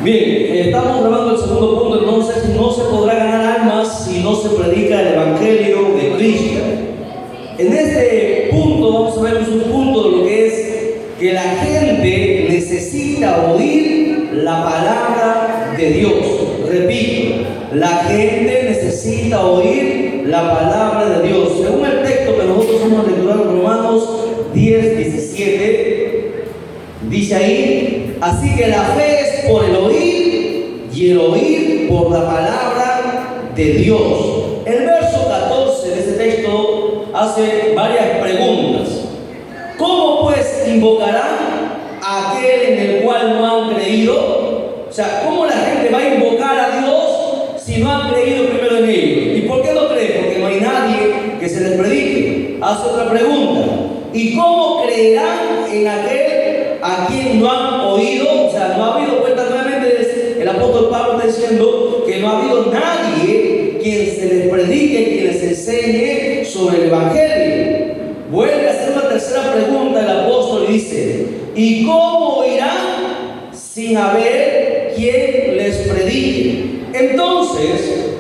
Bien, estamos grabando el segundo punto. Entonces, no se podrá ganar almas si no se predica el Evangelio de Cristo. En este punto vamos a ver un punto de lo que es que la gente necesita oír la palabra de Dios. Repito, la gente necesita oír la palabra de Dios. Según el texto que nosotros hemos lecturado en Romanos 10:17, dice ahí: así que la fe es por el oír y el oír por la palabra de Dios. El verso 14 de ese texto hace varias preguntas. ¿Cómo pues invocarán a aquel en el cual no han creído? O sea, ¿cómo la gente va a invocar a Dios si no han creído primero en ellos? ¿Y por qué no creen? Porque no hay nadie que se les predique. Hace otra pregunta: ¿y cómo creerán en aquel a quien no han oído? O sea, no ha habido cuenta. Nuevamente el apóstol Pablo está diciendo que no ha habido nadie quien se les predique, quien les enseñe sobre el Evangelio. Vuelve a hacer una tercera pregunta el apóstol y dice: ¿y cómo oirán sin haber quien les predique? Entonces,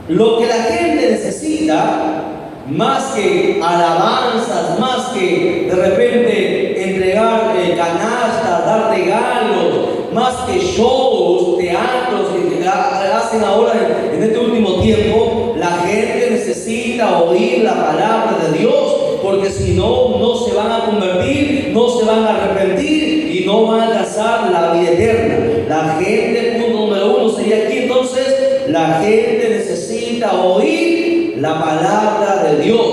lo que la gente necesita, más que alabanzas, más que de repente entregar canastas, dar regalos, más que shows, teatros que hacen ahora en este último tiempo, la gente necesita oír la palabra de Dios, porque si no, no se van a convertir, no se van a arrepentir y no van a alcanzar la vida eterna. La gente, punto número uno sería aquí entonces, la gente necesita oír la palabra de Dios.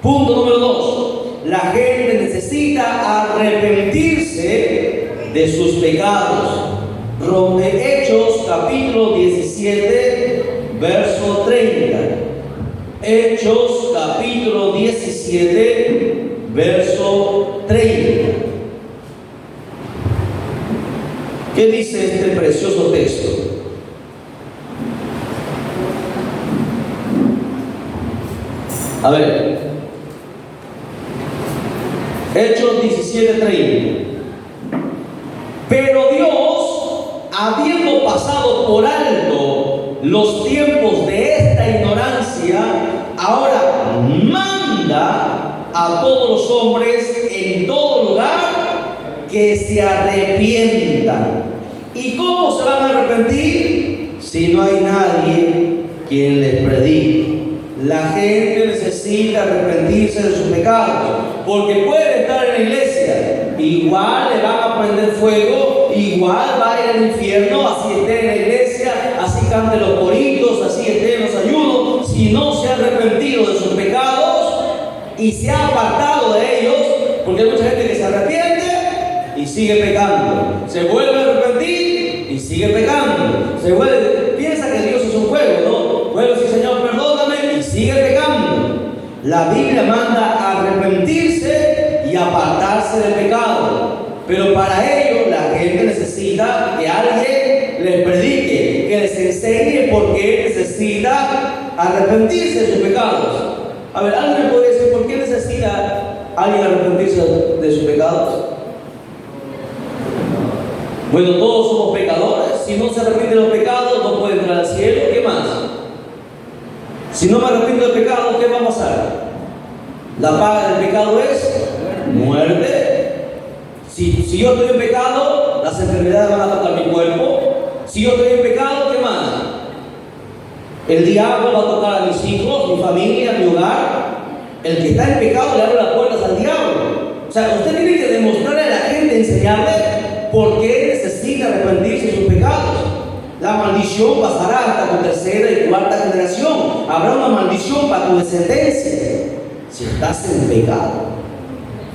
Punto número dos, la gente necesita arrepentirse de sus pecados. Hechos capítulo 17, verso 30. Hechos capítulo 17, verso 30. ¿Qué dice este precioso texto? A ver, Hechos 17:30. Pero Dios, habiendo pasado por alto los tiempos de esta ignorancia, ahora manda a todos los hombres en todo lugar que se arrepientan. ¿Y cómo se van a arrepentir? Si no hay nadie quien les predique. La gente necesita arrepentirse de sus pecados, porque puede estar en la iglesia, igual le van a prender fuego, igual va a ir al infierno, así esté en la iglesia, así cante los coritos, así esté en los ayunos. Si no se ha arrepentido de sus pecados y se ha apartado de ellos, porque hay mucha gente que se arrepiente y sigue pecando, se vuelve a arrepentir y sigue pecando, piensa que Dios es un juego, ¿no? Bueno, sí, Señor, perdóname, y sigue pecando. La Biblia manda a arrepentirse y apartarse del pecado, pero para ello la gente necesita que alguien les predique, que les enseñe por qué necesita arrepentirse de sus pecados. A ver, ¿alguien me puede decir por qué necesita alguien arrepentirse de sus pecados? Bueno, todos somos pecadores. Si no se arrepiente de los pecados, no puede entrar al cielo. ¿Qué más? Si no me arrepiento del pecado, ¿qué va a pasar? La paga del pecado es muerte. Si yo estoy en pecado, las enfermedades van a tocar mi cuerpo. Si yo estoy en pecado, ¿qué más? El diablo va a tocar a mis hijos, mi familia, mi hogar. El que está en pecado le abre las puertas al diablo. O sea, usted tiene que demostrarle a la gente, enseñarle por qué necesita arrepentirse de sus pecados. La maldición pasará hasta tu tercera y cuarta generación. Habrá una maldición para tu descendencia si estás en pecado.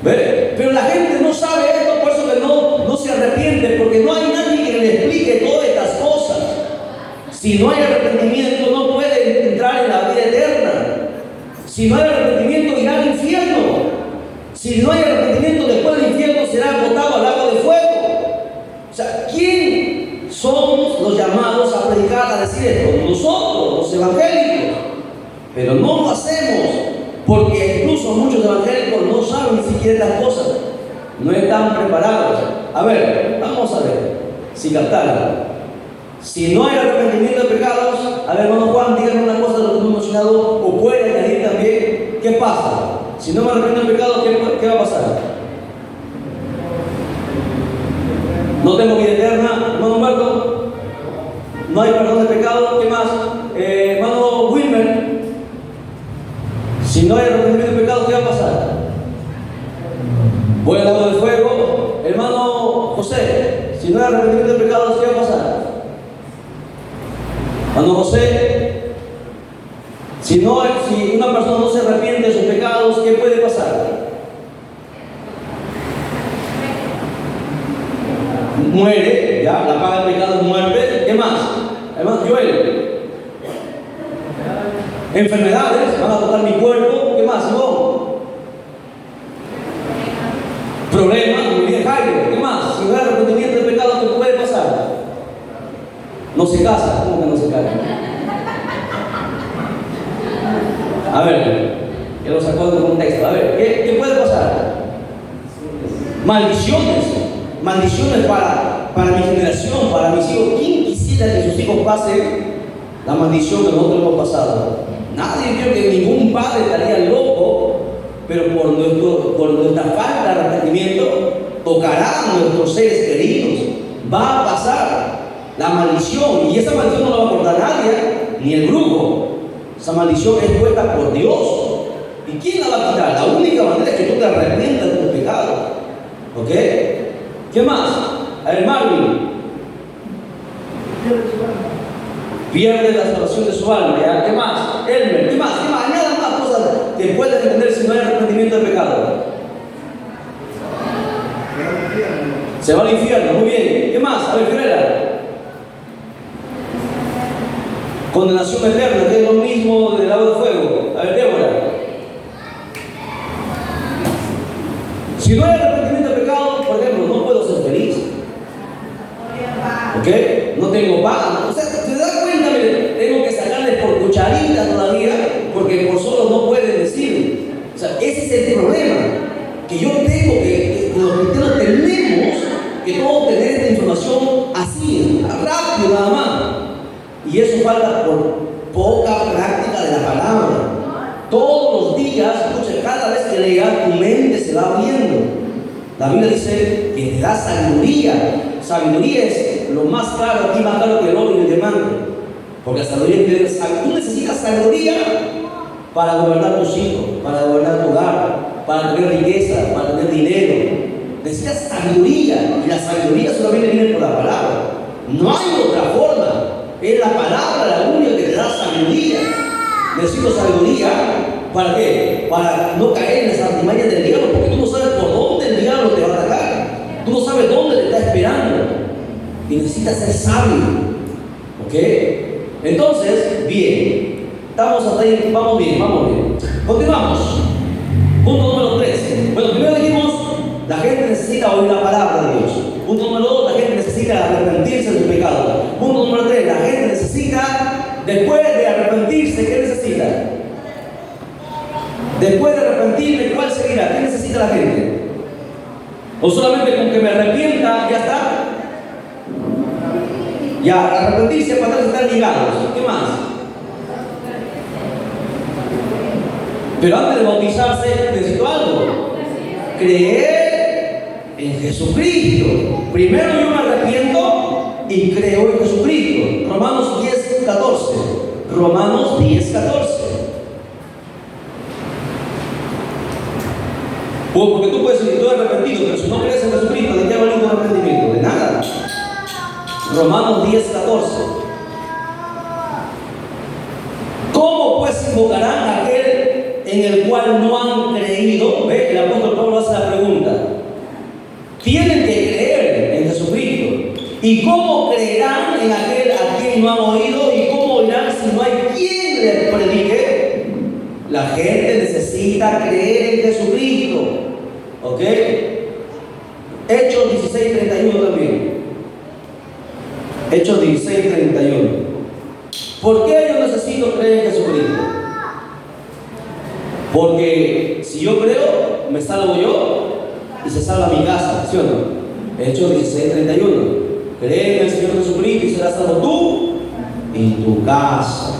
¿Ve? Pero la gente no sabe esto, por eso que no se arrepiente, porque no hay nadie que le explique todas estas cosas. Si no hay arrepentimiento, no puede entrar en la vida eterna. Si no hay arrepentimiento, irá al infierno. Si no hay arrepentimiento, después del infierno será botado al lago de fuego. O sea, ¿quién somos los llamados a predicar, a decir esto? Nosotros, los evangélicos. Pero no lo hacemos, porque incluso muchos evangélicos no saben ni siquiera estas cosas. No están preparados. A ver, vamos a ver. Si captaron. Si no hay arrepentimiento de pecados, a ver, hermano Juan, díganme una cosa de lo que hemos mencionado, o puede añadir también, ¿qué pasa? Si no me arrepiento de pecados, ¿qué va a pasar? No tengo vida eterna, hermano Humberto. No hay perdón de pecado, ¿qué más? Hermano Wilmer, si no hay arrepentimiento de pecado, ¿qué va a pasar? Voy al lago de fuego. Hermano José, si no hay arrepentimiento de pecados, ¿qué va a pasar? Hermano José, si una persona no se arrepiente de sus pecados, ¿qué puede pasar? Muere, ya, la paga del pecado es muerte. ¿Qué más? Hermano Joel, enfermedades, van a tocar mi cuerpo. ¿Qué más? No. Problemas, muy bien, Jairo. ¿Qué más? Si no hay arrepentimiento de pecado, ¿qué puede pasar? No se casa. ¿Cómo que no se casa? A ver, que lo sacó del contexto. A ver, ¿qué puede pasar? Maldiciones. Maldiciones para mi generación, para mis hijos. ¿Quién quisiera que sus hijos pasen la maldición que nosotros hemos pasado? Nadie, creo que ningún padre estaría loco, pero por nuestra falta de arrepentimiento tocará a nuestros seres queridos. Va a pasar la maldición, y esa maldición no la va a cortar nadie, ni el brujo. Esa maldición es puesta por Dios. ¿Y quién la va a quitar? La única manera es que tú te arrepientas de tu pecado. ¿Ok? ¿Qué más? A ver, Marvin. Pierde la salvación de su alma. ¿Ya? ¿Qué más? Elmer. ¿Qué más? ¿Qué más? Nada más cosas que pueden entender si no hay arrepentimiento de pecado. Se va al infierno. Muy bien. ¿Qué más? A ver, Ferreira. Condenación eterna, que es lo mismo del lago de fuego. A ver, Débora. Si no hay arrepentimiento de pecado, por ejemplo, no puedo ser feliz. ¿Ok? No tengo paz. O sea, ¿se da cuenta? Mire, tengo que sacarles por cucharitas todavía, porque por solo no pueden decir. O sea, ese es el problema. Que yo tengo que los cristianos tenemos que todos tener esta información así, rápido nada más. Y eso falta por poca práctica de la palabra. Todos los días, escucha, cada vez que leas, tu mente se va abriendo. La Biblia dice que te da sabiduría. Sabiduría es lo más caro aquí, más caro que el oro y el diamante. Porque la sabiduría te da sabiduría. Tú necesitas sabiduría para gobernar tus hijos, para gobernar tu hogar, para tener riqueza, para tener dinero. Necesitas sabiduría. Y la sabiduría solamente viene por la palabra. No hay otra forma. Es la palabra la única que te da sabiduría. Necesito sabiduría. ¿Para qué? Para no caer en las artimañas del diablo, porque tú no sabes por dónde el diablo te va a atacar. Tú no sabes dónde te está esperando. Y necesitas ser sabio. ¿Ok? Entonces, bien. Estamos hasta ahí. Vamos bien, vamos bien. Continuamos. Punto número 3. Bueno, primero dijimos, la gente necesita oír la palabra de Dios. Punto número 2, la gente necesita arrepentirse de su pecado. Punto número 3, la gente necesita, después de arrepentirse, ¿qué necesita? Después de arrepentirme, ¿cuál seguirá? ¿Qué necesita la gente? ¿O solamente con que me arrepienta, ya está? Ya, arrepentirse para estar ligados. ¿Qué más? Pero antes de bautizarse, necesito algo. Creer en Jesucristo. Primero yo me arrepiento y creo en Jesucristo. Romanos 10:14. Romanos 10:14. Porque tú puedes decir, estoy arrepentido, pero si no crees en Jesucristo, ¿de qué ha valido el arrepentimiento? De nada. Romanos 10:14. ¿Cómo pues invocarán a aquel en el cual no han creído? ¿Ve? El apóstol Pablo hace la pregunta. Tienen que creer en Jesucristo. ¿Y cómo creerán en aquel a quien no han oído? ¿Y cómo oirán si no hay quien les predique? La gente necesita creer en Jesucristo. ¿Ok? Hechos 16:31 también. Hechos 16:31. ¿Por qué yo necesito creer en Jesucristo? Porque si yo creo, me salvo yo y se salva mi casa, ¿sí o no? Hechos 16:31. Cree en el Señor Jesucristo y serás salvo tú y tu casa.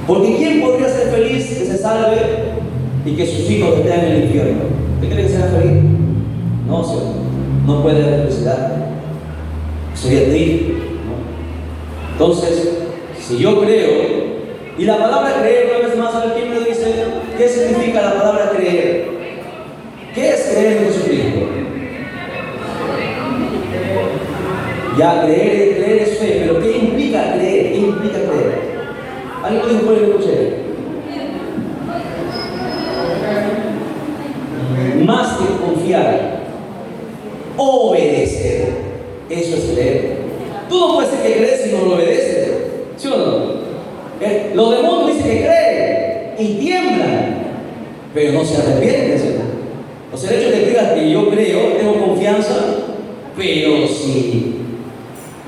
Porque ¿quién podría ser feliz que se salve y que sus hijos estén en el infierno? ¿Usted cree que será feliz? No, Señor. No puede haber felicidad. Sería triste, ¿no? Entonces, si yo creo, y la palabra creer, una vez más, ¿sabe quién me dice? ¿Qué significa la palabra creer? ¿Qué es creer en Jesucristo? Ya, creer es fe, pero ¿qué implica creer? ¿Qué implica creer? ¿Alguien lo dijo por el escuché? Más que confiar, obedecer. Eso es creer. Tú no puedes decir que crees si no lo obedeces, ¿sí o no? Los demonios dicen que creen y tiemblan, pero no se arrepienten, ¿sí? O sea, el hecho de que digas que yo creo, tengo confianza, pero si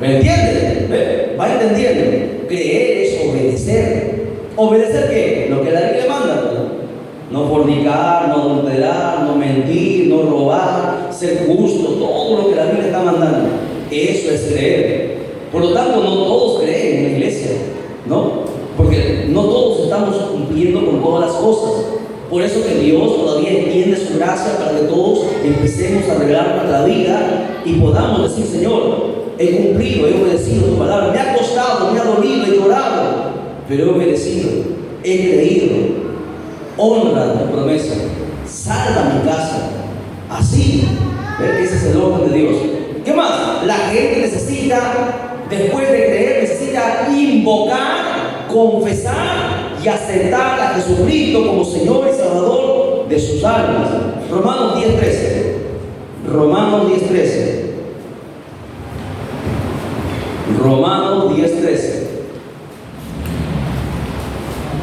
¿me entiendes? Va entendiendo. Creer es obedecer. ¿Obedecer qué? Lo que la Biblia manda, no fornicar, no adulterar, no mentir, no robar, ser justo, todo lo que la Biblia está mandando. Eso es creer. Por lo tanto, no todos creen en la iglesia, ¿no? Porque no todos estamos cumpliendo con todas las cosas. Por eso que Dios todavía extiende su gracia para que todos empecemos a arreglar nuestra vida y podamos decir: Señor, he cumplido, he obedecido tu palabra, me ha costado, me ha dolido, he llorado, pero he obedecido, he creído. Honra tu promesa, salva mi casa. Así, ese es el orden de Dios. ¿Qué más? La gente necesita, después de creer, necesita invocar, confesar y aceptar a Jesucristo como Señor y Salvador de sus almas. Romanos 10:13. Romanos 10:13. Romanos 10:13.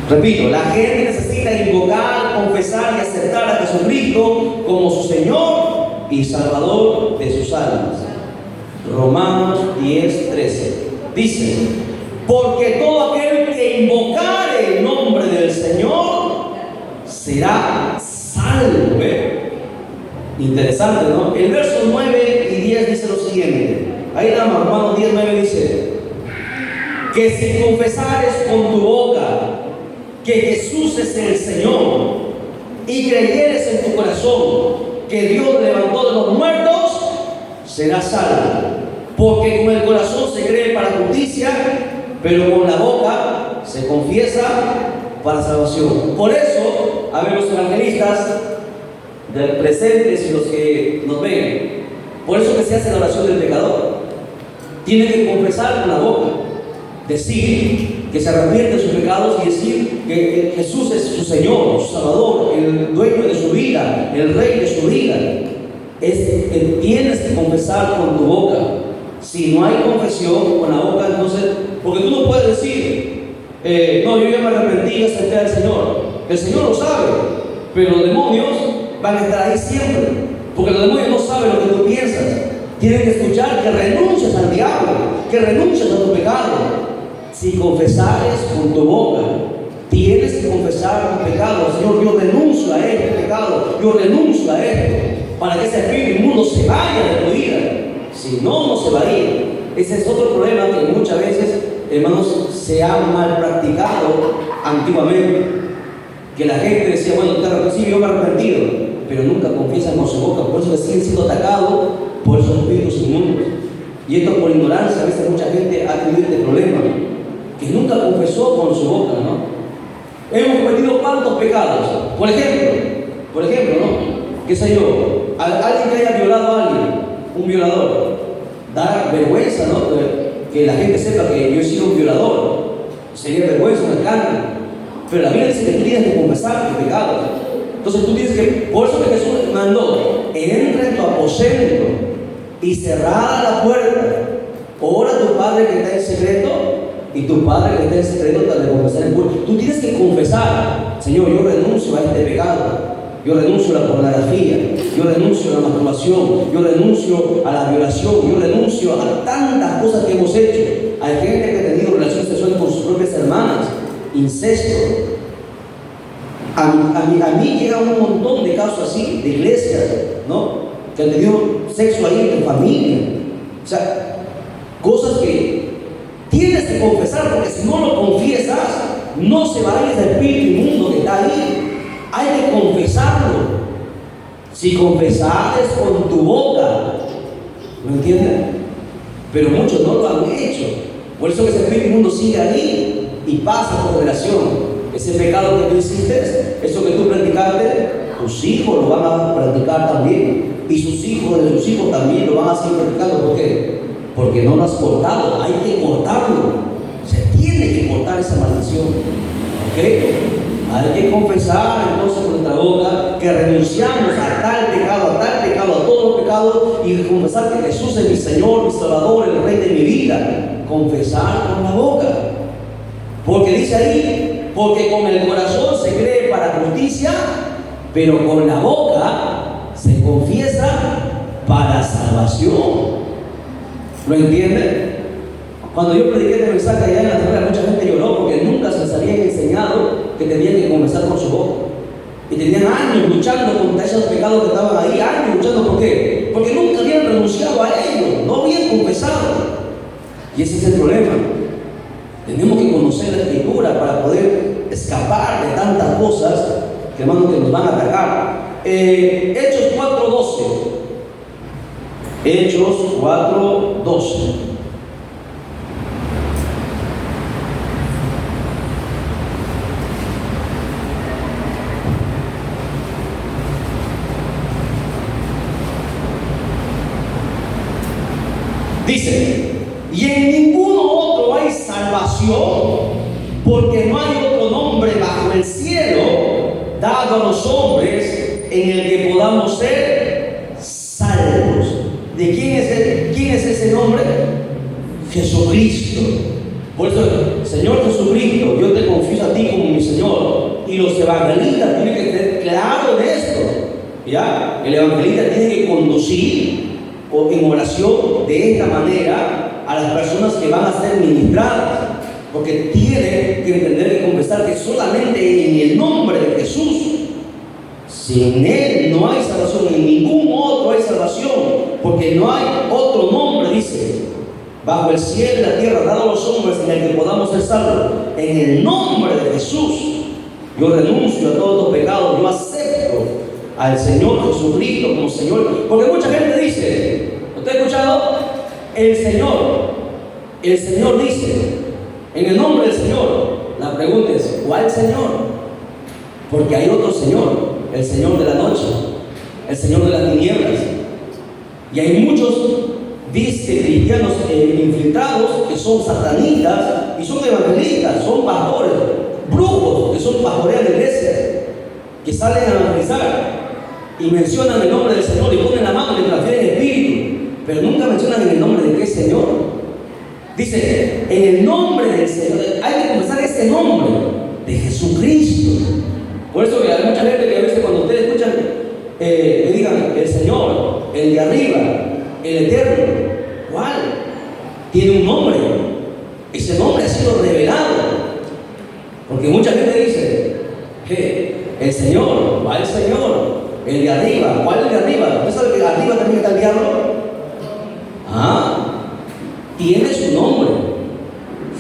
Repito, la gente necesita invocar, confesar y aceptar a Jesucristo como su Señor y Salvador de sus almas. Romanos 10:13 dice: porque todo aquel que invocare el nombre del Señor será salvo. Interesante, ¿no? El verso 9 y 10 dice lo siguiente. Ahí está, Romanos 10:9 dice: que si confesares con tu boca que Jesús es el Señor y creyeres en tu corazón que Dios levantó de los muertos, serás salvo. Porque con el corazón se cree para justicia, pero con la boca se confiesa para salvación. Por eso, a ver, los evangelistas del presente y los que nos ven, por eso que se hace la oración del pecador. Tiene que confesar con la boca, decir que se arrepiente de sus pecados y decir que Jesús es su Señor, su Salvador, el dueño de su vida, el Rey de su vida. Tienes que confesar con tu boca. Si no hay confesión con la boca, entonces, porque tú no puedes decir, no, yo ya me arrepentí y acepté al Señor. El Señor lo sabe, pero los demonios van a estar ahí siempre, porque los demonios no saben lo que tú piensas. Tienen que escuchar que renuncias al diablo, que renuncias a tu pecado. Si confesares con tu boca, tienes que confesar tu pecado. Señor, yo renuncio a este pecado, yo renuncio a esto, para que ese espíritu inmundo se vaya de tu vida. Si no, no se va a ir. Ese es otro problema que muchas veces, hermanos, se ha mal practicado antiguamente. Que la gente decía: bueno, sí, yo me he arrepentido, pero nunca confiesan con su boca. Por eso que siguen siendo atacados por esos espíritus inmundos. Y esto por ignorancia. A veces mucha gente ha tenido este problema, que nunca confesó con su boca, ¿no? Hemos cometido cuántos pecados. Por ejemplo, ¿no? ¿Qué sé yo? Alguien que haya violado a alguien, un violador, da vergüenza, ¿no? Que la gente sepa que yo he sido un violador. Sería vergüenza, un escándalo. Pero la Biblia dice que tú tienes que confesar tus pecados. Entonces tú tienes que, por eso que Jesús mandó: entra en tu aposento y cerrada la puerta, ora a tu Padre que está en secreto, y tu Padre que está en secreto te recompensará en público. Tú tienes que confesar: Señor, yo renuncio a este pecado, yo renuncio a la pornografía, yo renuncio a la masturbación, yo renuncio a la violación, yo renuncio a tantas cosas que hemos hecho. Hay gente que ha tenido relaciones sexuales con sus propias hermanas, incesto. A mí llega un montón de casos así, de iglesias, ¿no? Que han tenido sexo ahí en familia. O sea, que tienes que confesar, porque si no lo confiesas, no se va a ir ese espíritu inmundo que está ahí. Hay que confesarlo. Si confesares con tu boca, ¿me entiendes? Pero muchos no lo han hecho. Por eso que ese espíritu inmundo sigue ahí y pasa por generación. Ese pecado que tú hiciste, eso que tú practicaste, tus hijos lo van a practicar también. Y sus hijos de sus hijos también lo van a seguir practicando. ¿Por qué? Porque no lo has cortado. Hay que cortarlo. Se tiene que cortar esa maldición. ¿Ok? Hay que confesar entonces con nuestra boca que renunciamos a tal pecado, a todos los pecados, y confesar que Jesús es mi Señor, mi Salvador, el Rey de mi vida. Confesar con la boca. Porque dice ahí, porque con el corazón se cree para justicia, pero con la boca se confiesa para salvación. ¿Lo entienden? Cuando yo prediqué este mensaje allá en la tierra, mucha gente lloró porque nunca se les habían enseñado que tenían que confesar con su boca. Y tenían años luchando contra esos pecados que estaban ahí, años luchando. ¿Por qué? Porque nunca habían renunciado a ellos, no habían confesado. Y ese es el problema. Tenemos que conocer la Escritura para poder escapar de tantas cosas que, hermanos, que nos van a atacar. Hechos 4:12. Hechos 4:12. Dice, y en ninguno otro hay salvación, porque no hay otro nombre bajo el cielo dado a los hombres en el que podamos ser salvos. ¿De quién es ese nombre? Jesucristo. Por eso, Señor Jesucristo, yo te confieso a ti como mi Señor. Y los evangelistas tienen que tener claro en esto. ¿Ya? El evangelista tiene que conducir en oración de esta manera a las personas que van a ser ministradas, porque tienen que entender y confesar que solamente en el nombre de Jesús, sin Él no hay salvación, en ningún otro hay salvación, porque no hay otro nombre, dice, bajo el cielo y la tierra dado a los hombres en el que podamos ser salvos. En el nombre de Jesús yo renuncio a todos los pecados, yo acepto al Señor Jesucristo como Señor. Porque mucha gente dice, ¿usted ha escuchado? El Señor dice, en el nombre del Señor. La pregunta es, ¿cuál Señor? Porque hay otro Señor, el Señor de la noche, el Señor de las tinieblas. Y hay muchos cristianos infiltrados que son satanistas y son evangelistas, son pastores, brujos que son pastoreas de iglesias, que salen a evangelizar y mencionan el nombre del Señor y ponen la mano y le transfieren el espíritu, pero nunca mencionan en el nombre de qué Señor. Dice, en el nombre del Señor, hay que confesar ese nombre de Jesucristo. Por eso hay mucha gente que a veces cuando ustedes escuchan, le digan el Señor, el de arriba, el eterno. ¿Cuál? Tiene un nombre. Ese nombre ha sido revelado. Porque mucha gente dice que el Señor, ¿cuál Señor? El de arriba, ¿cuál es el de arriba? ¿Usted sabe que arriba también está el diablo? Tiene su nombre,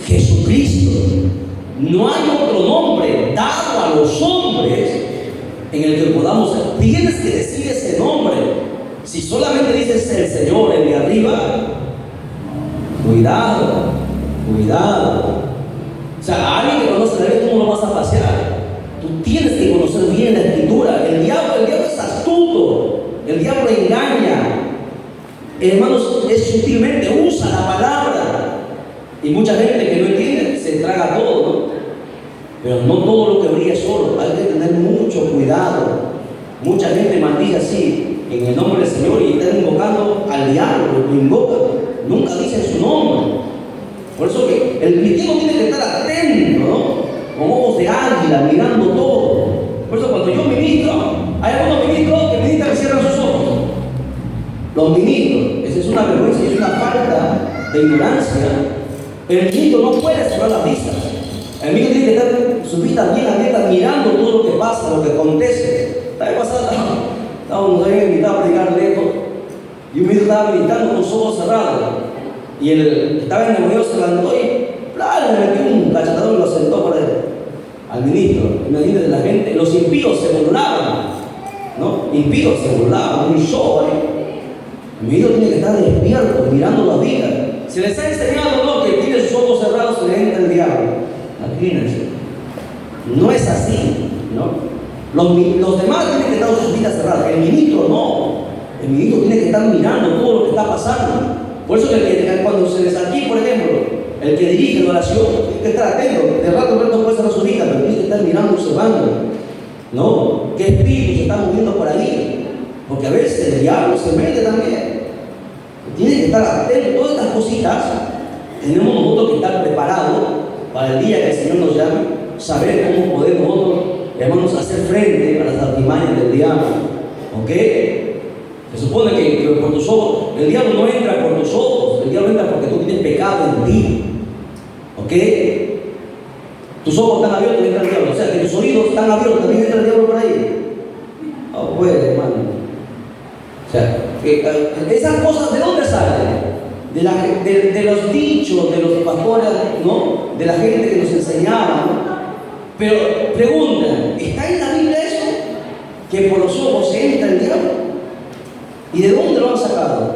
Jesucristo. No hay otro nombre dado a los hombres en el que podamos ser. Tienes que decir ese nombre. Si solamente dices el Señor, el de arriba, cuidado. O sea, alguien que conoce la ley, tú no lo vas a pasear. Tú tienes que conocer bien la Escritura. El diablo es astuto, el diablo engaña. Hermanos, es sutilmente usa la palabra. Y mucha gente que no entiende se traga todo, ¿no? Pero no todo lo que brilla es oro. Hay que tener mucho cuidado. Mucha gente maldice así en el nombre del Señor y está invocando al diablo, lo invoca. Nunca dice su nombre. Por eso que el cristiano tiene que estar atento, ¿no? Con ojos de águila, mirando todo. Por eso cuando yo ministro, hay algunos ministros que ministran y cierran sus ojos. Los ministros, esa es una vergüenza, es una falta de ignorancia. El ministro no puede cerrar las vistas. El ministro tiene que tener sus vistas bien abiertas, mirando todo lo que pasa, lo que acontece. La vez pasada estábamos ahí invitados a predicar lejos y un ministro estaba meditando con los ojos cerrados. Y él estaba en el gobierno, se levantó y claro, le metió un cachetador y lo sentó por él, al ministro. Imagínate, la gente, los impíos se burlaban, ¿no? Impíos se burlaban, un show ahí. El ministro tiene que estar despierto, mirando la vida. Se les ha enseñado, ¿no?, que tiene sus ojos cerrados y le entra el diablo. Imagínense. No es así, ¿no? Los demás tienen que estar con sus vidas cerradas. El ministro no. El ministro tiene que estar mirando todo lo que está pasando. Por eso cuando se les aquí, por ejemplo, el que dirige la oración, tiene que estar atento. De rato en rato puede cerrar su vida, pero tiene que estar mirando, observando, ¿no? ¿Qué espíritu se está moviendo por ahí? Porque a veces el diablo se mete también. Tiene que estar atento. Todas estas cositas tenemos nosotros que estar preparados para el día que el Señor nos llame, saber cómo podemos nosotros, hermanos, hacer frente a las artimañas del diablo. ¿Ok? Se supone que por tus ojos, el diablo no entra por tus ojos, el diablo entra porque tú tienes pecado en ti. ¿Ok? Tus ojos están abiertos y entra el diablo. O sea, que tus oídos están abiertos, también entra el diablo por ahí. No puede, hermano. O sea, esas cosas, ¿de dónde salen? De los dichos de los pastores, ¿no? De la gente que nos enseñaba, ¿no? Pero preguntan, ¿está en la Biblia eso? Que por los ojos se entra el diablo. ¿Y de dónde lo han sacado?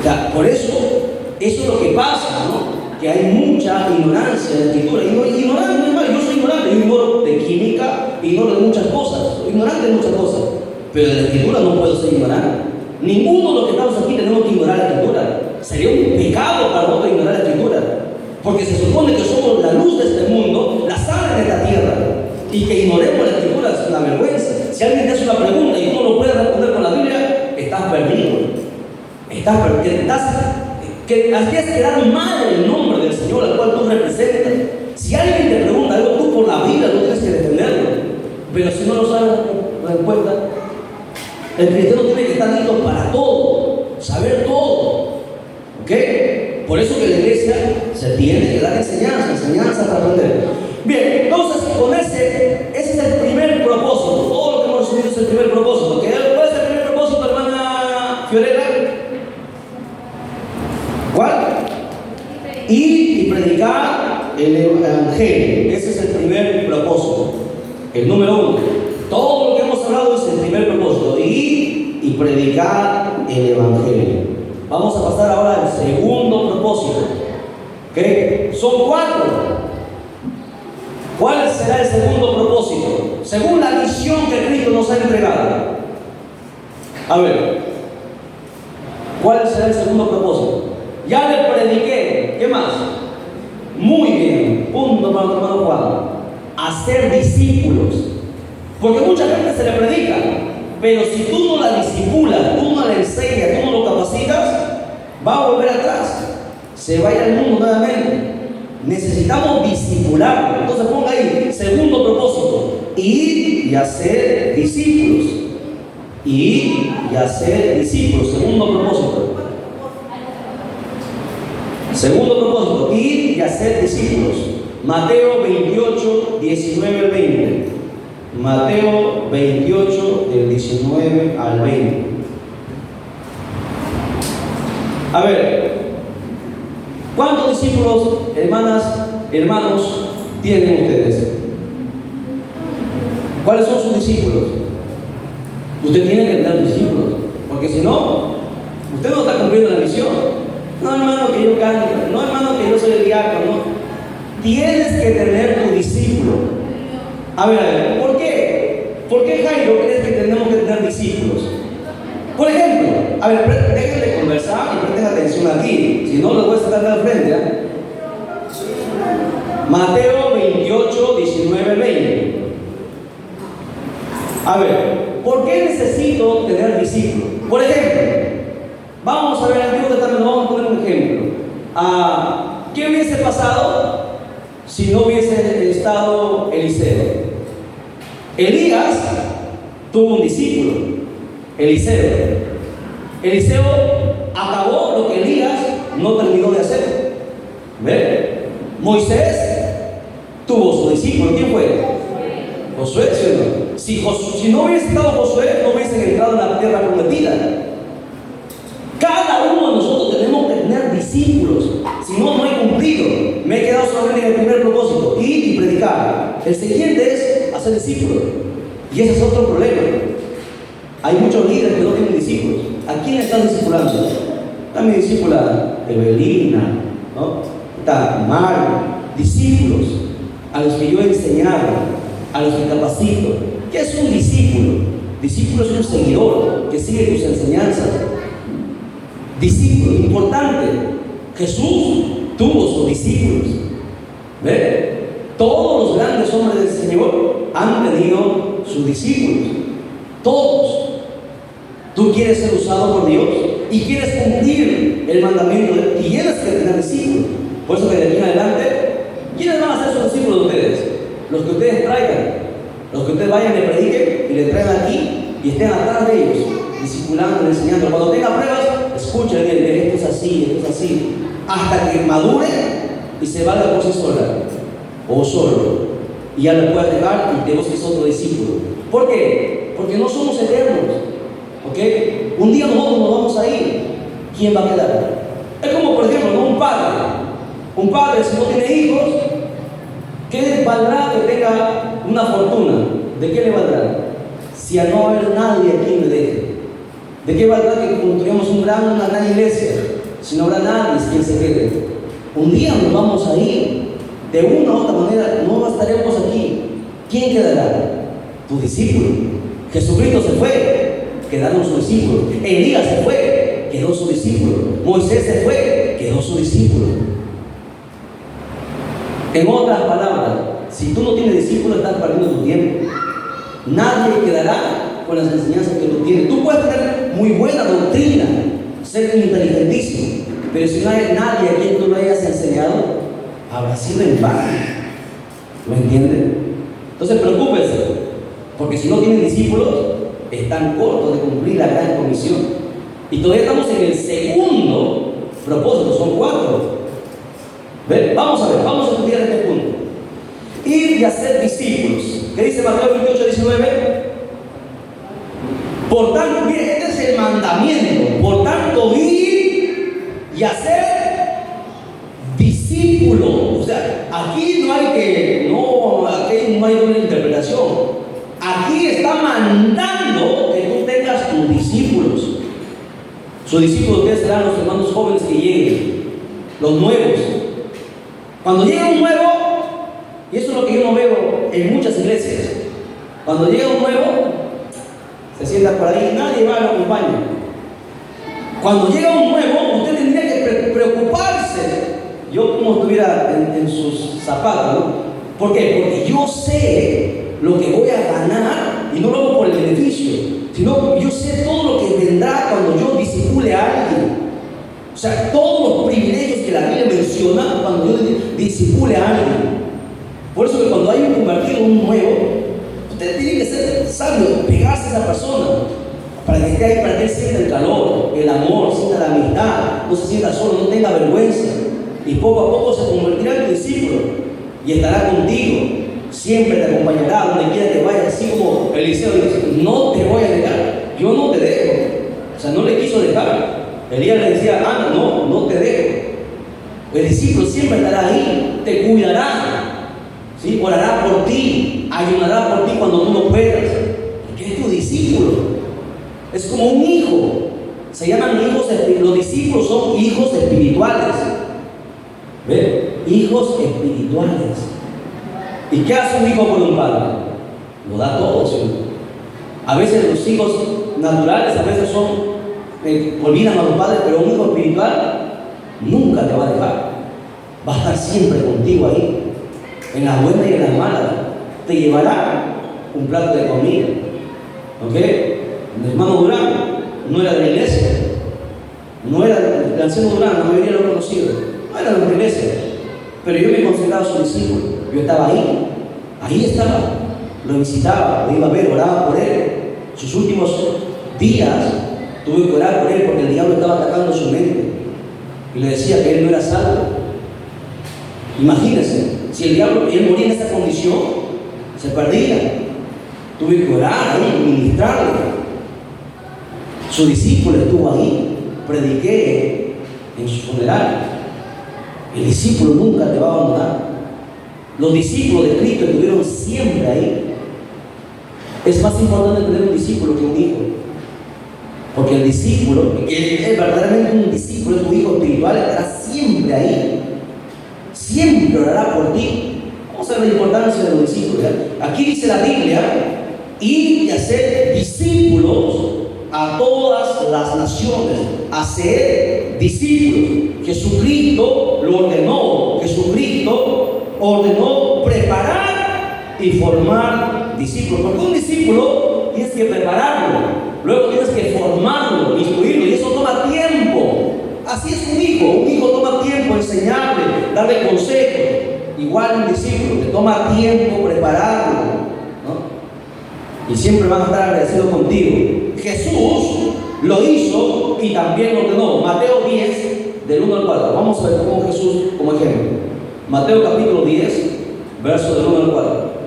O sea, por eso es lo que pasa, ¿no? Que hay mucha ignorancia en la escritura. Ignorante, no, yo soy ignorante, yo ignoro de química, ignoro de muchas cosas, soy ignorante de muchas cosas, pero de la escritura no puedo ser ignorante. Ninguno de los que estamos aquí tenemos que ignorar la escritura. Sería un pecado para nosotros ignorar la escritura, porque se supone que somos la luz de este mundo, la sal de esta tierra, y que ignoremos la escritura es una vergüenza. Si alguien te hace una pregunta y tú no lo puedes responder con la Biblia, estás perdido. Hacías quedar mal el nombre del Señor al cual tú representas. Si alguien te pregunta algo, tú por la Biblia no tienes que defenderlo. Pero si no lo sabes, no das cuenta. El cristiano tiene que estar listo para todo, saber todo. ¿Ok? Por eso que la iglesia se tiene que dar enseñanza para aprender. Bien, entonces con ese es el primer propósito. Todo lo que hemos recibido es el primer propósito. ¿Cuál es el primer propósito, hermana Fiorella? ¿Cuál? Ir y predicar el evangelio. Ese es el primer propósito. El número 1. Todo lo que hemos hablado es el primer propósito. Ir y predicar el evangelio. Vamos a pasar ahora al segundo propósito. ¿Ok? Son 4. ¿Cuál será el segundo propósito? Según la misión que Cristo nos ha entregado. A ver, ¿cuál será el segundo propósito? Ya le prediqué. ¿Qué más? Muy bien. Punto para el hermano Juan. Hacer discípulos. Porque mucha gente se le predica, pero si tú no la discipulas, tú no la enseñas, tú no lo capacitas, va a volver atrás. Se va a ir al mundo nuevamente. Necesitamos discipularlo. Entonces ponga ahí, segundo propósito, ir y hacer discípulos. Ir y hacer discípulos. Segundo propósito. Segundo propósito, ir y hacer discípulos. Mateo 28, 19 al 20. Mateo 28, del 19 al 20. A ver, ¿cuántos discípulos, hermanos, tienen ustedes? ¿Cuáles son sus discípulos? Usted tiene que tener discípulos, porque si no, usted no está cumpliendo la misión. No, hermano, que yo canto, no, hermano, que yo soy el diácono, no. Tienes que tener tu discípulo. A ver, ¿por qué? ¿Por qué, Jairo, crees que tenemos que tener discípulos? Por ejemplo, a ver, déjenme conversar y presten atención aquí, si no, les voy a sacar al frente. Mateo 28, 19, 20. A ver, ¿por qué necesito tener discípulos? Por ejemplo, vamos a ver el Antiguo Testamento, vamos a poner un ejemplo. ¿Qué hubiese pasado si no hubiese estado Eliseo? Elías tuvo un discípulo, Eliseo. Eliseo acabó lo que Elías no terminó de hacer. ¿Ve? Moisés tuvo su discípulo. ¿Quién fue? Josué. ¿Sí o no? Si no hubiese estado Josué, no hubiesen entrado en la tierra prometida. Cada uno de nosotros tenemos que discípulos. Si no, no he cumplido. Me he quedado solamente en el primer propósito, ir y predicar. El siguiente es hacer discípulos. Y ese es otro problema. Hay muchos líderes que no tienen discípulos. ¿A quién están discipulando? Está mi discípula Evelina, ¿no? Está Mario. Discípulos a los que yo he enseñado, a los que capacito. ¿Qué es un discípulo? Discípulo es un seguidor que sigue tus enseñanzas. Discípulo, importante. Jesús tuvo sus discípulos. ¿Ve? Todos los grandes hombres del Señor han tenido sus discípulos. Todos. Tú quieres ser usado por Dios y quieres cumplir el mandamiento de Él, y tienes que tener discípulos. Por eso que de aquí en adelante, ¿quiénes van a ser sus discípulos de ustedes? Los que ustedes traigan, los que ustedes vayan y prediquen y le traigan aquí y estén atrás de ellos, discipulando, enseñando. Cuando tenga pruebas, escuchen, esto es así, hasta que madure y se valga por sí sola o solo, y ya lo puedas dejar y te busques otro discípulo. ¿Por qué? Porque no somos eternos, ¿ok? Un día nosotros nos vamos a ir. ¿Quién va a quedar? Es como, por ejemplo, ¿no? Un padre, si no tiene hijos, ¿qué valdrá que tenga una fortuna? ¿De qué le valdrá? Si a no haber nadie a quien le deje. ¿De qué valdrá que construyamos una gran iglesia si no habrá nadie quien se quede? Un día nos vamos a ir. De una u otra manera no estaremos aquí. ¿Quién quedará? Tu discípulo. Jesucristo se fue, quedaron sus discípulos. Elías se fue, quedó su discípulo. Moisés se fue, quedó su discípulo. En otras palabras, si tú no tienes discípulos, estás perdiendo tu tiempo. Nadie quedará con las enseñanzas que tú tienes. Tú puedes tener muy buena doctrina, ser inteligentísimo, pero si no hay nadie a quien tú lo hayas enseñado, habrá sido en vano. ¿Lo entienden? Entonces preocúpense, porque si no tienen discípulos, están cortos de cumplir la gran comisión. Y todavía estamos en el segundo propósito, son 4. ¿Ven? Vamos a estudiar este punto. Ir y hacer discípulos. ¿Qué dice Mateo 28:19? Por tanto, miren, este es el mandamiento. Por tanto, ir y hacer discípulos. O sea, aquí no hay doble interpretación. Aquí está mandando que tú tengas tus discípulos. Sus discípulos, ustedes serán los hermanos jóvenes que lleguen, los nuevos. Cuando llega un nuevo, y eso es lo que yo no veo en muchas iglesias, cuando llega un nuevo, se sienta por ahí, nadie va a lo acompaña. Cuando llega un nuevo, usted tendría que preocuparse. Yo como estuviera en sus zapatos, ¿no? ¿Por qué? Porque yo sé lo que voy a ganar, y no lo hago por el beneficio, sino yo sé todo lo que vendrá cuando yo discipule a alguien. O sea, todos los privilegios que la Biblia menciona cuando yo discipule a alguien. Por eso que cuando hay un convertido, un nuevo, usted tiene que ser sabio, pegarse a esa persona, para que esté ahí, para que él sienta el calor, el amor, sienta la amistad, no se sienta solo, no tenga vergüenza. Y poco a poco se convertirá en tu discípulo y estará contigo. Siempre te acompañará donde quiera que vayas, así como Eliseo dice: no te voy a dejar, yo no te dejo. O sea, no le quiso dejar. Elías le decía: ah, no te dejo. El discípulo siempre estará ahí, te cuidará, ¿sí? Orará por ti, ayudará por ti cuando tú no puedas, porque es tu discípulo. Es como un hijo. Se llaman hijos, los discípulos son hijos espirituales. ¿Ven? Hijos espirituales. ¿Y qué hace un hijo por un padre? Lo da todo, ¿sí? A veces los hijos naturales, a veces olvidan a los padres, pero un hijo espiritual nunca te va a dejar. Va a estar siempre contigo ahí, en las buenas y en las malas. Te llevará un plato de comida. ¿Ok? Mi hermano Durán no era de la iglesia, no era el anciano Durán, la mayoría lo conocía, no era de la iglesia, pero yo me consideraba su discípulo. Yo estaba ahí estaba, lo visitaba, lo iba a ver, oraba por él. Sus últimos días tuve que orar por él porque el diablo estaba atacando su mente y le decía que él no era salvo. Imagínense, si él moría en esa condición, se perdía. Tuve que orar, ministrarle. Su discípulo estuvo ahí, prediqué en su funeral. El discípulo nunca te va a abandonar. Los discípulos de Cristo estuvieron siempre ahí. Es más importante tener un discípulo que un hijo. Porque el discípulo, que es verdaderamente un discípulo, es tu hijo espiritual, estará siempre ahí. Siempre orará por ti. Vamos a ver la importancia de los discípulos. Aquí dice la Biblia: ir y hacer discípulos a todas las naciones. Hacer discípulos. Jesucristo lo ordenó. Jesucristo ordenó preparar y formar discípulos. Porque un discípulo tienes que prepararlo, luego tienes que formarlo, instruirlo, y eso toma tiempo. Así es un hijo toma tiempo enseñarle, darle consejos. Igual un discípulo, te toma tiempo prepararlo, ¿no? Y siempre van a estar agradecidos contigo. Jesús lo hizo y también lo ordenó. Mateo 10, del 1 al 4. Vamos a ver cómo Jesús, como ejemplo. Mateo capítulo 10, verso del 1 al 4.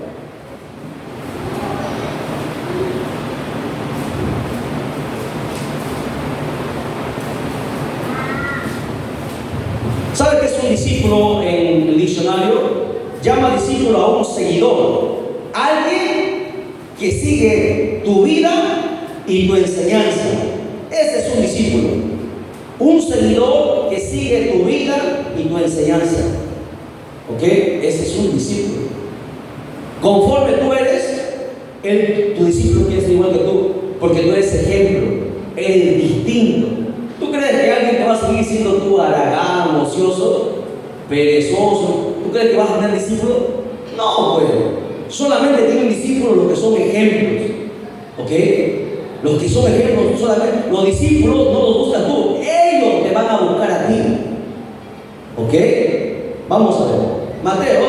¿Sabe qué es un discípulo en el diccionario? Llama discípulo a un seguidor. Alguien que sigue tu vida y tu enseñanza. Ese es un discípulo. Un seguidor que sigue tu vida y tu enseñanza. ¿Ok? Ese es un discípulo. Conforme tú eres, tu discípulo quiere ser igual que tú, porque tú eres ejemplo, eres distinto. ¿Tú crees que alguien te va a seguir siendo tú haragán, ocioso, perezoso? ¿Tú crees que vas a tener discípulos? No, pues. Solamente tienen discípulos los que son ejemplos. ¿Ok? Los que son ejemplos, solamente los discípulos no los buscas tú, ellos te van a buscar a ti. ¿Ok? Vamos a ver. Mateo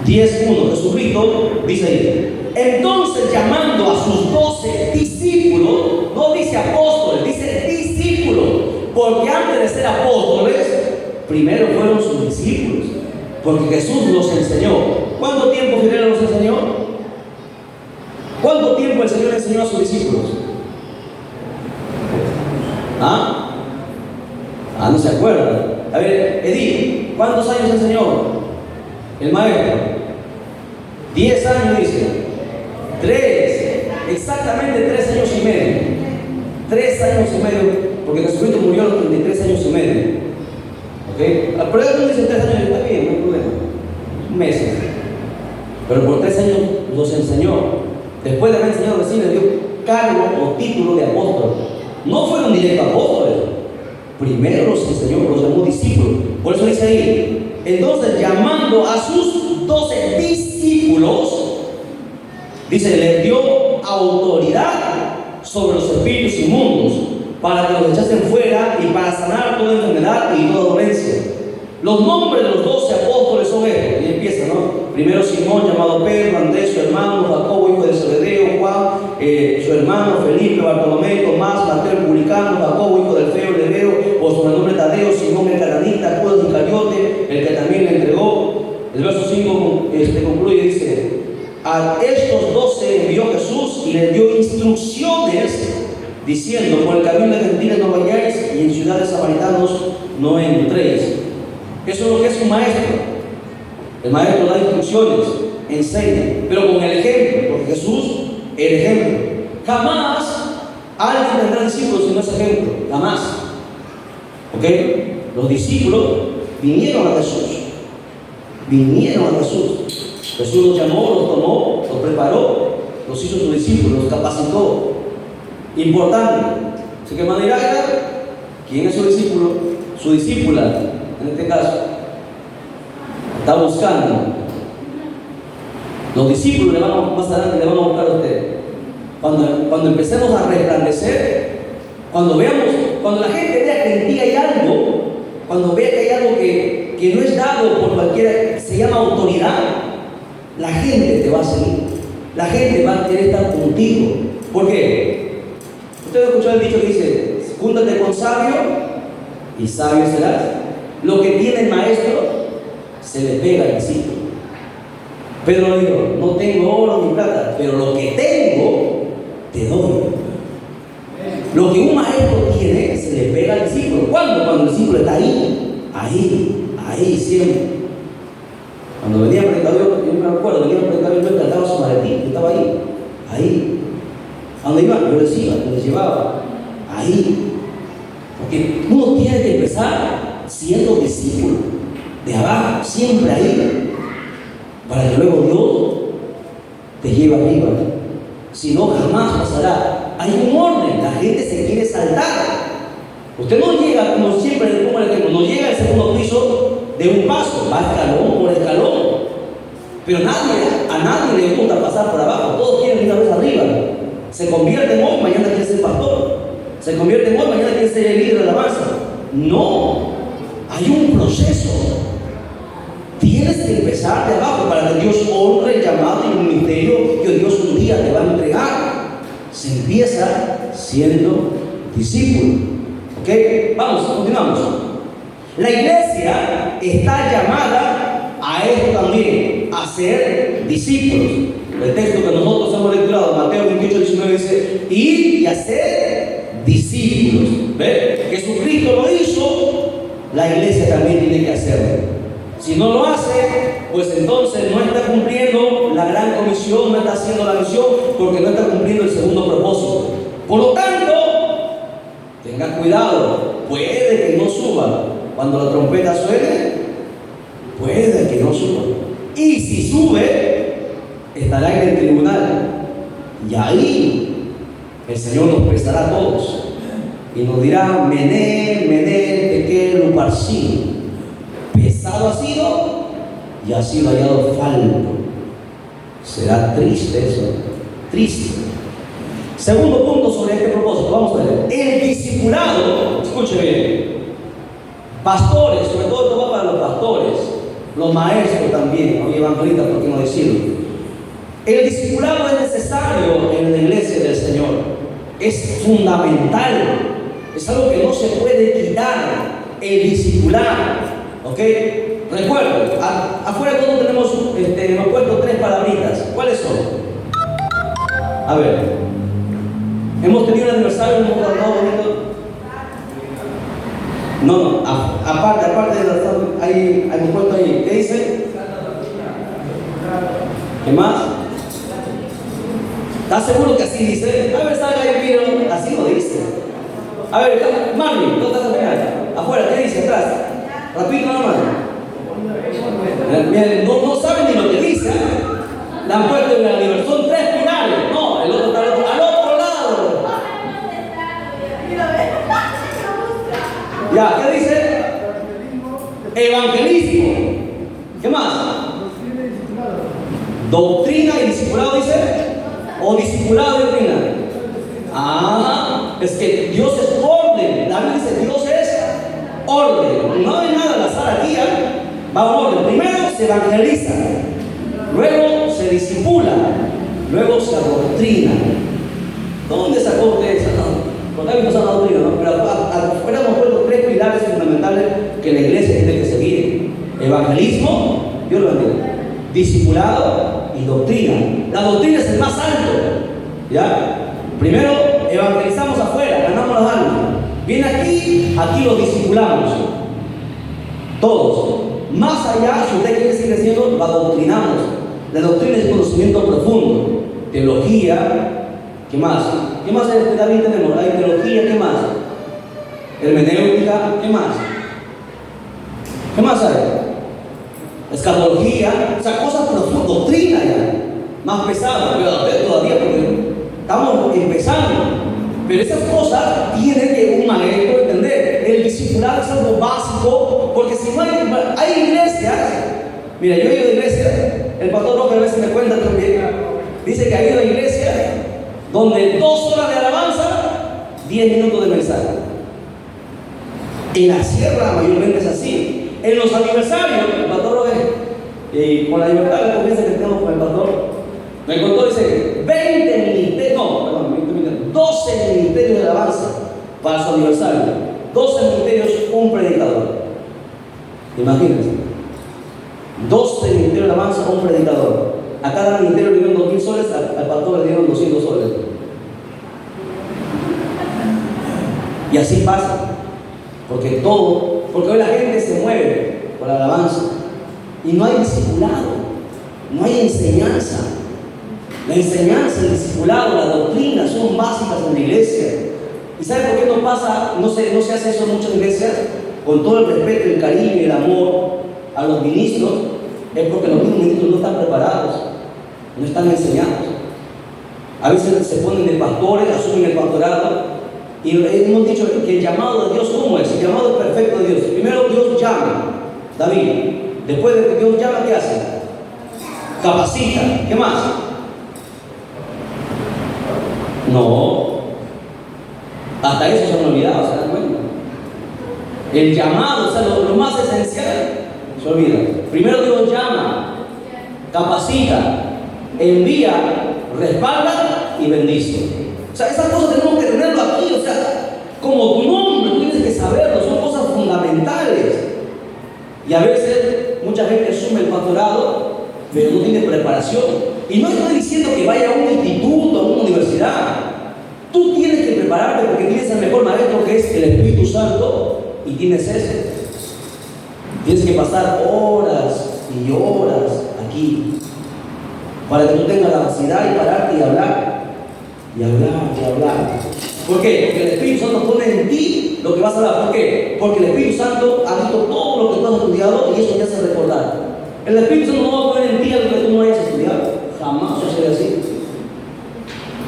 10:1. Jesucristo dice ahí: entonces, llamando a sus 12 discípulos, no dice apóstoles, dice discípulos, porque antes de ser apóstoles, primero fueron sus discípulos, porque Jesús los enseñó. ¿Cuánto tiempo Fidel los enseñó? ¿Cuánto tiempo el Señor enseñó a sus discípulos? No se acuerdan. A ver, Edith, ¿cuántos años enseñó el maestro? 10 años, dice. 3, exactamente 3 años y medio. 3 años y medio, porque Jesucristo murió a los 33 años y medio. ¿Ok? Pero él no dice 3 años, está bien, no hay problema. Meses. Pero por 3 años los enseñó. Después de haber enseñado, recién le dio cargo o título de apóstol. No fueron directos apóstoles. Primero los enseñó, los llamó discípulos. Por eso dice ahí: entonces, llamando a sus 12 discípulos, dice, les dio autoridad sobre los espíritus inmundos, para que los echasen fuera y para sanar toda enfermedad y toda dolencia. Los nombres de los 12 apóstoles son estos. Y empieza, ¿no? Primero Simón, llamado Pedro; Andrés, su hermano; Jacobo, hijo de Zebedeo; Juan, su hermano; Felipe, Bartolomé; Tomás, Mateo el publicano; Jacobo, hijo del Feo, el hebreo, por sobrenombre Tadeo; Simón el cananita; Judas Iscariote, el que también le entregó. El verso 5 concluye y dice: a estos 12 envió Jesús y les dio instrucciones, diciendo: por el camino de gentiles no vayáis, y en ciudades samaritanos no entréis. Eso es lo que es un maestro. El maestro da instrucciones, enseña, pero con el ejemplo, porque Jesús es el ejemplo. Jamás alguien tendrá discípulos si no es ejemplo, jamás. ¿Ok? Los discípulos vinieron a Jesús. Vinieron a Jesús. Jesús los llamó, los tomó, los preparó, los hizo sus discípulos, los capacitó. Importante. ¿De qué manera era? ¿Quién es su discípulo? Su discípula, en este caso, está buscando. Los discípulos más adelante le van a buscar a usted. Cuando empecemos a resplandecer, cuando la gente vea que en ti hay algo, cuando vea que hay algo que no es dado por cualquiera, se llama autoridad, la gente te va a seguir. La gente va a querer estar contigo. ¿Por qué? Usted ha escuchado el dicho que dice: júntate con sabio y sabio serás. Lo que tiene el maestro se le pega al discípulo. Pedro dijo: no tengo oro ni plata, pero lo que tengo te doy. Lo que un maestro tiene se le pega al discípulo. ¿Cuándo? Cuando el discípulo está ahí siempre. Cuando venía a predicar, yo me acuerdo, venía a predicar, yo cargaba su maletín, yo estaba ahí. ¿A dónde iba? Yo les iba, yo les llevaba. Ahí. Porque uno tiene que empezar siendo discípulo, de abajo, siempre ahí, para que luego Dios te lleve arriba. Si no, jamás pasará. Hay un orden, la gente se quiere saltar. Usted no llega, como siempre le pongo el ejemplo, no llega al segundo piso de un paso, va escalón por escalón. Pero a nadie le gusta pasar por abajo, todos quieren ir una vez arriba. Se convierte en hoy, mañana quiere ser pastor. Se convierte en hoy, mañana quiere ser el líder de la alabanza. No, hay un proceso. Tienes que empezar de abajo para que Dios honre el llamado y el ministerio que Dios un día te va a entregar. Se empieza siendo discípulo. ¿Ok? Vamos, continuamos. La iglesia está llamada a esto también, a ser discípulos. El texto que nosotros hemos lecturado, Mateo 28:19, dice: ir y hacer discípulos. ¿Ve? Jesucristo lo hizo, la iglesia también tiene que hacerlo. Si no lo hace, pues entonces no está cumpliendo la gran comisión, no está haciendo la misión, porque no está cumpliendo el segundo propósito. Por lo tanto, tenga cuidado, puede que no suba. Cuando la trompeta suene, puede que no suba. Y si sube, estará en el tribunal. Y ahí el Señor nos prestará a todos. Y nos dirá: Mené, tekel, uparsin. Pesado ha sido y ha sido hallado falto. Será triste eso, triste. Segundo punto sobre este propósito, vamos a ver. El discipulado, escuche bien, pastores, sobre todo esto va para los pastores, los maestros también, ¿no? Y evangelistas, ¿por qué no decirlo? El discipulado es necesario en la iglesia del Señor, es fundamental, es algo que no se puede quitar, el discipulado. ¿Ok? Recuerdo, afuera todos tenemos, hemos puesto 3 palabritas. ¿Cuáles son? A ver, hemos tenido un aniversario, hemos tratado bonito. No, aparte de la ahí, hemos puesto ahí. ¿Qué dice? ¿Qué más? ¿Estás seguro que así dice? A ver, salga ahí, miro, así lo dice. A ver, Mami, ¿dónde estás afuera? ¿Qué dice atrás? Rapidito nomás. No saben ni lo que dice. La han puesto en el aniversario. Son 3 pilares. No, el otro está al otro lado. Ya, ¿qué dice? Evangelismo. ¿Qué más? Doctrina y discipulado, dice. O discipulado y doctrina. Es que Dios es orden. La Biblia dice: Dios es orden. No hay nada al azar aquí, va a orden. Primero se evangeliza, luego se discipula, luego se adoctrina. ¿Dónde sacó usted esa? Porque hay cosas de doctrina, ¿no? Pero afuera hemos puesto 3 pilares fundamentales que la iglesia tiene que seguir: evangelismo, Dios lo bendiga, discipulado y doctrina. La doctrina es el más alto, ¿ya? Primero evangelizamos afuera, ganamos las almas. Viene aquí lo discipulamos. Todos. Más allá, si usted quiere seguir haciendo, lo adoctrinamos. La doctrina es conocimiento profundo. Teología. ¿Qué más? ¿Qué más también tenemos? Hay teología, ¿qué más? Hermenéutica, ¿qué más? ¿Qué más hay? Escatología, o sea, cosas profundas, doctrina ya. Más pesada, pero todavía porque estamos empezando. Pero esas cosas tiene que un maestro entender. El discipulado es algo básico, porque si no hay iglesias. Mira, yo he ido a iglesias, el pastor Roger a veces me cuenta también, dice que ha ido a iglesias donde 2 horas de alabanza, 10 minutos de mensaje. En la sierra mayormente es así. En los aniversarios, el pastor Roger, y con la libertad de confianza que tenemos con el pastor, me contó, dice, 12 ministerios de alabanza para su aniversario. 12 ministerios, un predicador. Imagínense. 12 ministerios de alabanza, un predicador. A cada ministerio le dieron 2.000 soles, al pastor le dieron 200 soles. Y así pasa. Porque hoy la gente se mueve por la alabanza. Y no hay discipulado, no hay enseñanza. La enseñanza, el discipulado, la doctrina son básicas en la iglesia. ¿Y sabe por qué no pasa, no se hace eso en muchas iglesias? Con todo el respeto, el cariño y el amor a los ministros, es porque los mismos ministros no están preparados, no están enseñados. A veces se ponen de pastores, asumen el pastorado, y hemos dicho que el llamado de Dios, ¿cómo es? El llamado es perfecto de Dios. Primero Dios llama, David. Después de que Dios llama, ¿qué hace? Capacita. ¿Qué más? No. Hasta eso se han olvidado, ¿se dan cuenta? El llamado, o sea, lo más esencial, se olvida. Primero Dios llama, capacita, envía, respalda y bendice. O sea, esas cosas tenemos que tenerlo aquí, o sea, como tu nombre, tú tienes que saberlo, son cosas fundamentales. Y a veces mucha gente asume el pastorado, pero no tiene preparación. Y no estoy diciendo que vaya a un instituto, a una universidad. Tú tienes que prepararte porque tienes el mejor maestro, que es el Espíritu Santo, y tienes eso. Tienes que pasar horas y horas aquí para que tú tengas la capacidad y pararte y hablar. Y hablar, y hablar. ¿Por qué? Porque el Espíritu Santo pone en ti lo que vas a hablar. ¿Por qué? Porque el Espíritu Santo ha visto todo lo que tú has estudiado y eso te hace recordar. El Espíritu Santo no va a poner en ti algo que tú no hayas estudiado. Jamás sucede así.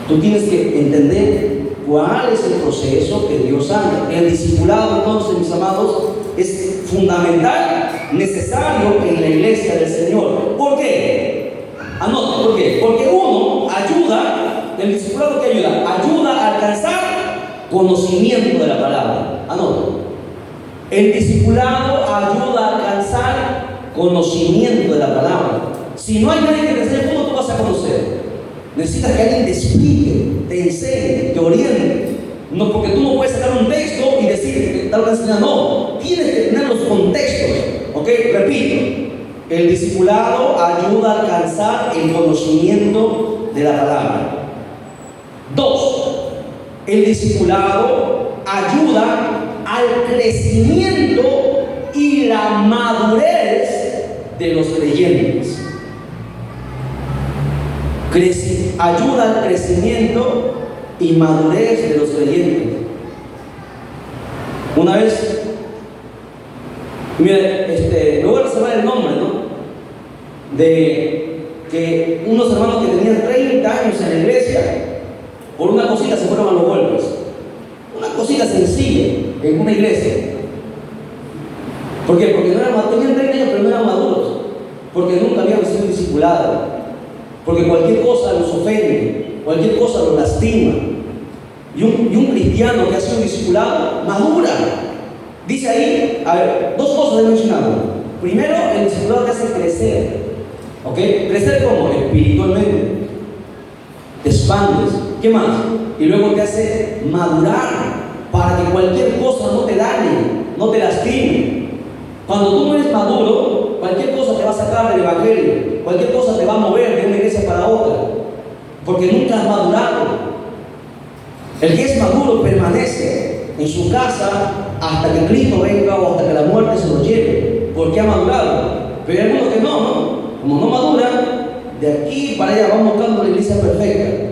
Tú tienes que entender cuál es el proceso que Dios anda. El discipulado, entonces, mis amados, es fundamental, necesario en la iglesia del Señor. ¿Por qué? Anoten, ¿por qué? Porque uno ayuda, el discipulado que ayuda a alcanzar conocimiento de la palabra. Anoten. El discipulado ayuda a alcanzar conocimiento de la palabra. Si no hay nadie que te enseñe, ¿cómo tú vas a conocer? Necesitas que alguien te explique, te enseñe, te oriente. No, porque tú no puedes sacar un texto y decir, tal vez no. Tienes que tener los contextos. ¿Ok? Repito. El discipulado ayuda a alcanzar el conocimiento de la palabra. 2. El discipulado ayuda al crecimiento y la madurez de los creyentes. Ayuda al crecimiento y madurez de los creyentes. Una vez, mire, me voy a reservar el nombre, ¿no? De que unos hermanos que tenían 30 años en la iglesia, por una cosita se fueron a los golpes. Una cosita sencilla en una iglesia. ¿Por qué? Porque tenían 30 años, pero no eran maduros. Porque nunca habían sido discipulados. Porque cualquier cosa los ofende, cualquier cosa los lastima. Y un cristiano que ha sido discipulado madura. Dice ahí, a ver, 2 cosas he mencionado. Primero, el discipulado te hace crecer. ¿Ok? ¿Crecer cómo? Espiritualmente. Te expandes. ¿Qué más? Y luego te hace madurar para que cualquier cosa no te dañe, no te lastime. Cuando tú no eres maduro, cualquier cosa te va a sacar del evangelio. Cualquier cosa te va a mover de una iglesia para otra, porque nunca has madurado. El que es maduro permanece en su casa hasta que Cristo venga o hasta que la muerte se lo lleve, porque ha madurado. Pero hay algunos que no, como no maduran, de aquí para allá van buscando la iglesia perfecta.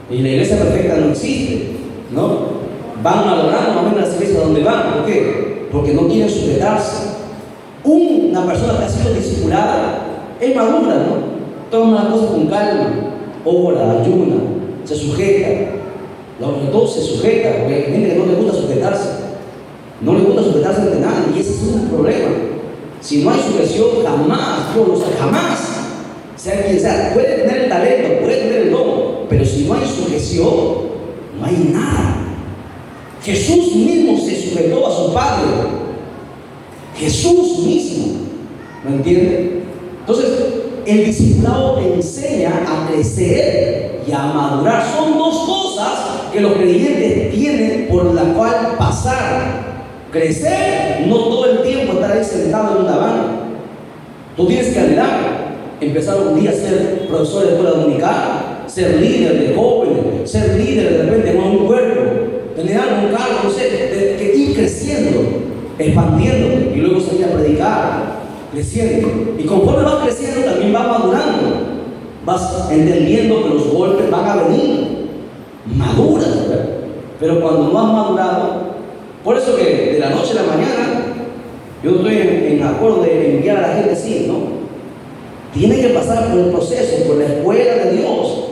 Y la iglesia perfecta no existe, ¿no? Van malogrando más o menos las iglesias donde van. ¿Por qué? Porque no quieren sujetarse. Una persona que ha sido discipulada es madura, ¿no? Toma las cosas con calma, ora, ayuna, se sujeta. Todo se sujeta, porque hay gente que no le gusta sujetarse. No le gusta sujetarse ante nadie, y ese es un problema. Si no hay sujeción, jamás, jamás, sea quien sea, puede tener el talento, puede tener el don, pero si no hay sujeción, no hay nada. Jesús mismo se sujetó a su Padre. Jesús mismo, ¿me entienden? Entonces, el discipulado te enseña a crecer y a madurar. Son 2 cosas que los creyentes tienen por la cual pasar. Crecer, no todo el tiempo estar ahí sentado en una banca. Tú tienes que anhelar, empezar un día a ser profesor de escuela dominical, ser líder de jóvenes, ser líder de repente en un cuerpo. tener algo, un cargo, no sé, que ir creciendo, expandiendo y luego salir a predicar, creciendo. Y conforme vas creciendo también vas madurando, vas entendiendo que los golpes van a venir, maduras, ¿verdad? Pero cuando no has madurado, por eso que de la noche a la mañana, yo estoy en acuerdo de enviar a la gente así, ¿no? Tiene que pasar por el proceso, por la escuela de Dios.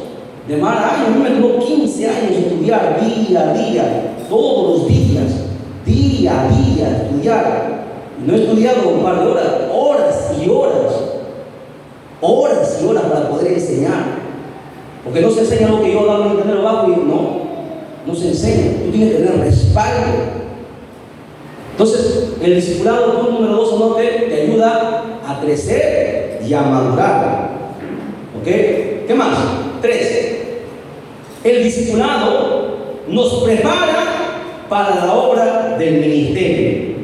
De mal año, a mí me tomó 15 años estudiar día a día, todos los días, día a día, estudiar. Y no he estudiado un par de horas, horas y horas para poder enseñar. Porque no se enseña lo que yo hago en internet abajo y no se enseña. Tú tienes que tener respaldo. Entonces, el discipulado, punto número 2, anote, te ayuda a crecer y a madurar. ¿Ok? ¿Qué más? 3. El discipulado nos prepara para la obra del ministerio.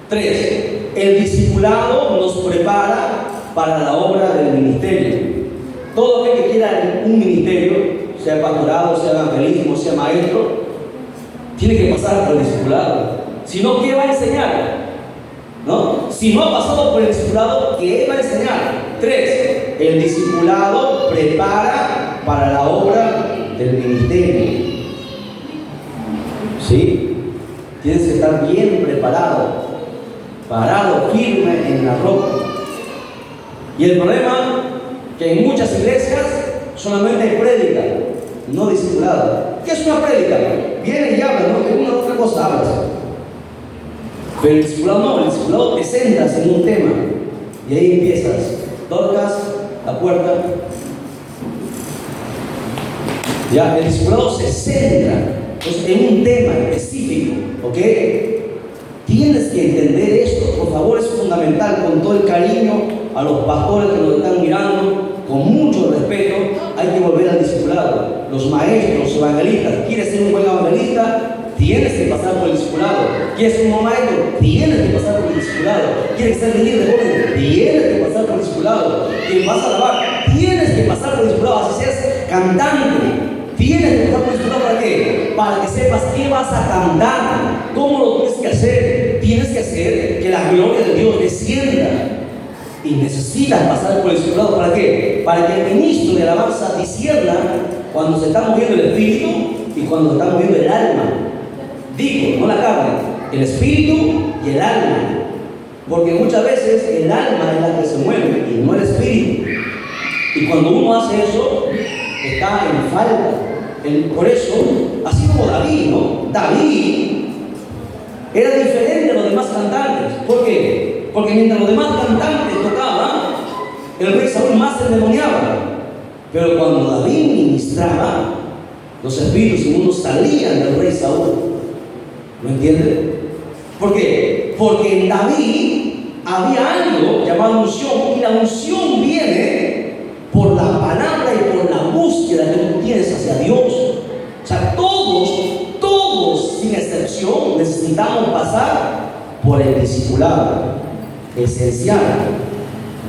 3. El discipulado nos prepara para la obra del ministerio. Todo aquel que quiera un ministerio, sea pastorado, sea evangelismo, sea maestro, tiene que pasar por el discipulado. Si no, ¿qué va a enseñar? ¿No? Si no ha pasado por el discipulado, ¿qué va a enseñar? 3. El discipulado prepara para la obra del ministerio. ¿Sí? Tienes que estar bien preparado, parado, firme en la roca. Y el problema que en muchas iglesias solamente hay prédica, no discipulado. ¿Qué es una prédica? Viene y habla, ¿no? De una u otra cosa hablas. Pero el discipulado no, el discipulado te centras en un tema y ahí empiezas, tocas la puerta. Ya, el discipulado se centra en un tema específico, ¿ok? Tienes que entender esto, por favor, es fundamental, con todo el cariño a los pastores que nos están mirando, con mucho respeto, hay que volver al discipulado. Los maestros, evangelistas, ¿quieres ser un buen evangelista? Tienes que pasar por el discipulado. ¿Quieres ser un buen maestro? Tienes que pasar por el discipulado. ¿Quieres ser líder de jóvenes? Tienes que pasar por el discipulado. ¿Quieres vas a alabar? Tienes que pasar por el discipulado. Así seas cantante, tienes que pasar por el discipulado. ¿Para qué? Para que sepas qué vas a cantar, cómo lo tienes que hacer. Tienes que hacer que la gloria de Dios descienda. Y necesitas pasar por el discipulado. ¿Para qué? Para que el ministro de alabanza discierna cuando se está moviendo el espíritu y cuando se está moviendo el alma. Digo, no la carne, el espíritu y el alma. Porque muchas veces el alma es la que se mueve y no el espíritu. Y cuando uno hace eso, está en falta. Por eso, así como David, ¿no? David era diferente a los demás cantantes. ¿Por qué? Porque mientras los demás cantantes tocaban, el rey Saúl más se endemoniaba. Pero cuando David ministraba, los espíritus inmundos salían del rey Saúl. ¿Lo entienden? ¿Por qué? Porque en David había algo llamado unción, y la unción viene por la palabra y por la búsqueda que tú tienes hacia Dios. O sea, todos, sin excepción, necesitamos pasar por el discipulado. Esencial.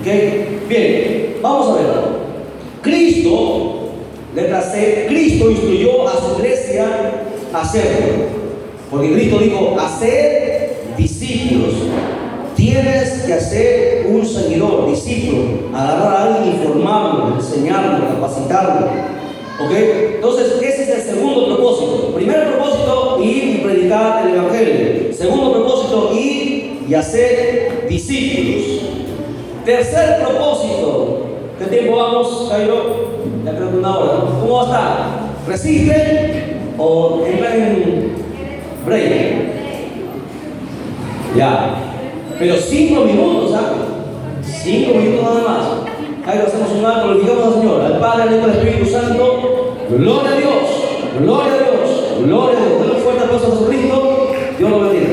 ¿Ok? Bien, vamos a ver. Cristo, letra C, Cristo instruyó a su iglesia a hacerlo. Porque Cristo dijo, hacer discípulos. Tienes que hacer un seguidor, discípulo. Agarrar a alguien, informarlo, enseñarlo, capacitarlo. ¿Ok? Entonces, ese es el segundo propósito. Primer propósito, ir y predicar el evangelio. Segundo propósito, ir y hacer discípulos. Tercer propósito. ¿Qué tiempo vamos, Jairo? Ya creo que 1 hora. ¿Cómo va a estar? ¿Resisten o entran en break? Ya. Pero 5 minutos, ¿ah? 5 minutos nada más. Jairo, hacemos un acto, glorificamos al Señor, al Padre, al Hijo, al Espíritu Santo. Gloria a Dios, gloria a Dios, gloria a Dios. Denle un fuerte aplauso a Jesucristo. Dios lo bendiga.